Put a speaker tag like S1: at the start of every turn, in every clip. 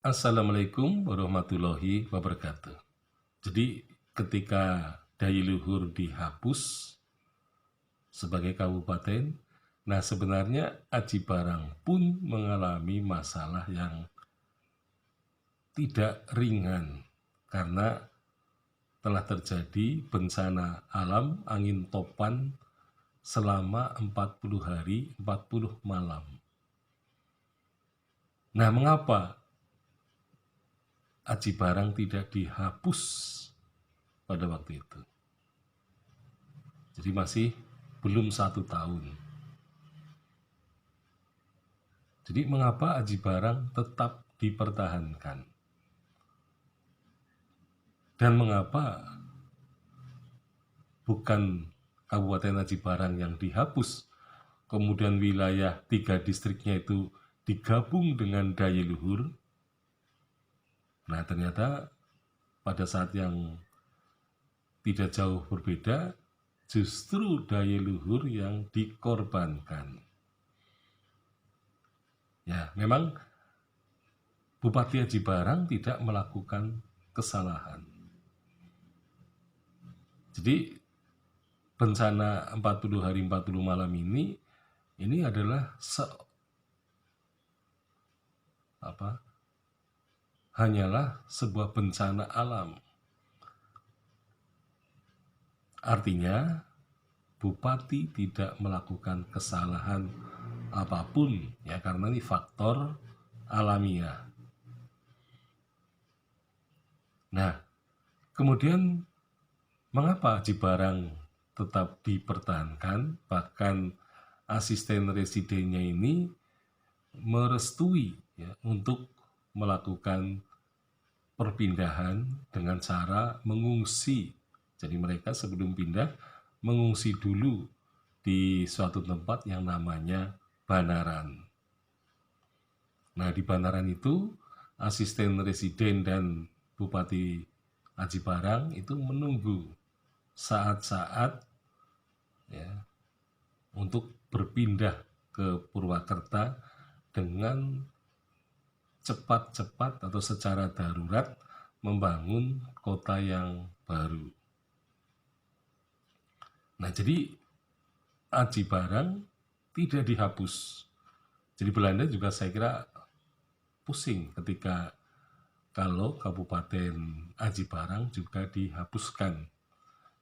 S1: Assalamualaikum warahmatullahi wabarakatuh. Jadi ketika daya luhur dihapus sebagai kabupaten, nah sebenarnya Aji Barang pun mengalami masalah yang tidak ringan karena telah terjadi bencana alam angin topan selama 40 hari 40 malam. Nah, mengapa Aji Barang tidak dihapus pada waktu itu? Jadi masih belum 1 tahun. Jadi mengapa Aji Barang tetap dipertahankan? Dan mengapa bukan Kabupaten Aji Barang yang dihapus, kemudian wilayah 3 distriknya itu digabung dengan daya luhur? Nah, ternyata pada saat yang tidak jauh berbeda, justru daya luhur yang dikorbankan. Ya, memang Bupati Aji Barang tidak melakukan kesalahan. Jadi bencana 40 hari 40 malam ini adalah hanyalah sebuah bencana alam. Artinya Bupati tidak melakukan kesalahan apapun ya, karena ini faktor alamiah. Nah, kemudian mengapa Aji Barang tetap dipertahankan? Bahkan asisten residennya ini merestui ya, untuk melakukan perpindahan dengan cara mengungsi. Jadi mereka sebelum pindah mengungsi dulu di suatu tempat yang namanya Banaran. Nah, di Banaran itu asisten residen dan Bupati Aji Barang itu menunggu saat-saat ya, untuk berpindah ke Purwakarta dengan cepat-cepat atau secara darurat membangun kota yang baru. Nah, jadi Aji Barang tidak dihapus. Jadi Belanda juga saya kira pusing ketika kalau Kabupaten Aji Barang juga dihapuskan.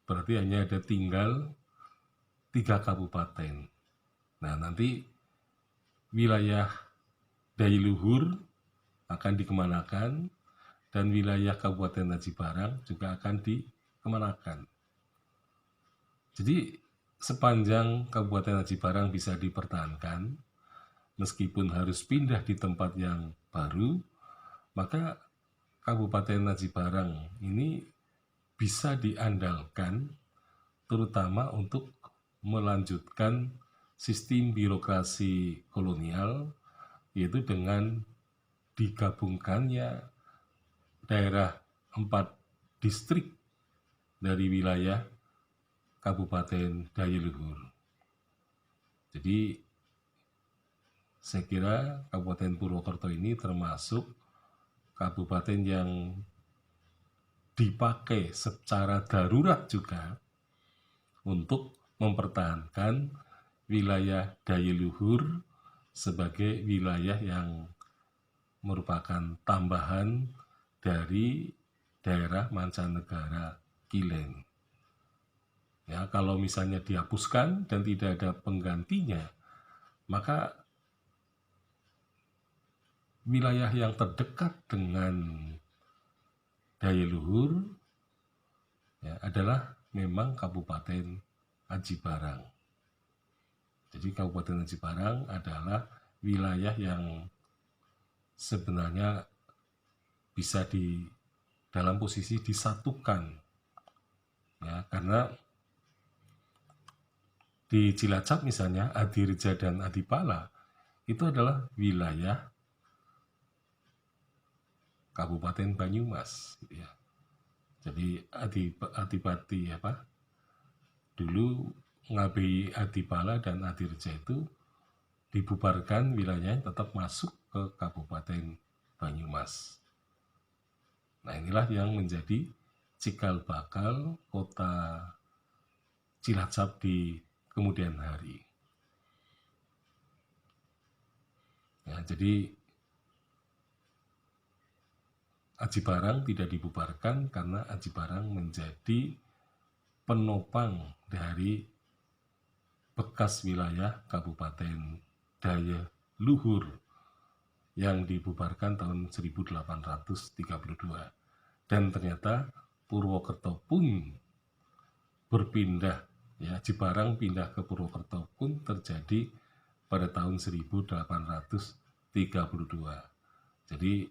S1: Berarti hanya ada tinggal 3 kabupaten. Nah, nanti wilayah daya luhur akan dikemanakan dan wilayah Kabupaten Aji Barang juga akan dikemanakan. Jadi sepanjang Kabupaten Aji Barang bisa dipertahankan, meskipun harus pindah di tempat yang baru, maka Kabupaten Aji Barang ini bisa diandalkan terutama untuk melanjutkan sistem birokrasi kolonial, yaitu dengan digabungkannya daerah 4 distrik dari wilayah Kabupaten Daya Luhur. Jadi saya kira Kabupaten Purwokerto ini termasuk kabupaten yang dipakai secara darurat juga untuk mempertahankan wilayah daya luhur sebagai wilayah yang merupakan tambahan dari daerah mancanegara Kileng. Ya, kalau misalnya dihapuskan dan tidak ada penggantinya, maka wilayah yang terdekat dengan daya luhur ya, adalah memang Kabupaten Aji Barang. Jadi Kabupaten Aji Barang adalah wilayah yang sebenarnya bisa dalam posisi disatukan ya, karena di Cilacap misalnya Adireja dan Adipala itu adalah wilayah Kabupaten Banyumas gitu ya. Jadi Adipati dulu Ngabeyi Adipala dan Adireja itu dibubarkan, wilayahnya tetap masuk ke Kabupaten Banyumas. Nah, inilah yang menjadi cikal bakal kota Cilacap di kemudian hari. Ya, jadi Aji Barang tidak dibubarkan karena Aji Barang menjadi penopang dari bekas wilayah Kabupaten Daya Luhur yang dibubarkan tahun 1832. Dan ternyata Purwokerto pun berpindah, ya, Aji Barang pindah ke Purwokerto pun terjadi pada tahun 1832. Jadi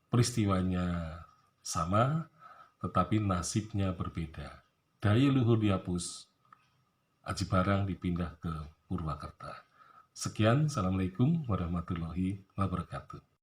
S1: peristiwanya sama, tetapi nasibnya berbeda. Daya Luhur dihapus, Aji Barang dipindah ke Purwakarta. Sekian, Assalamualaikum warahmatullahi wabarakatuh.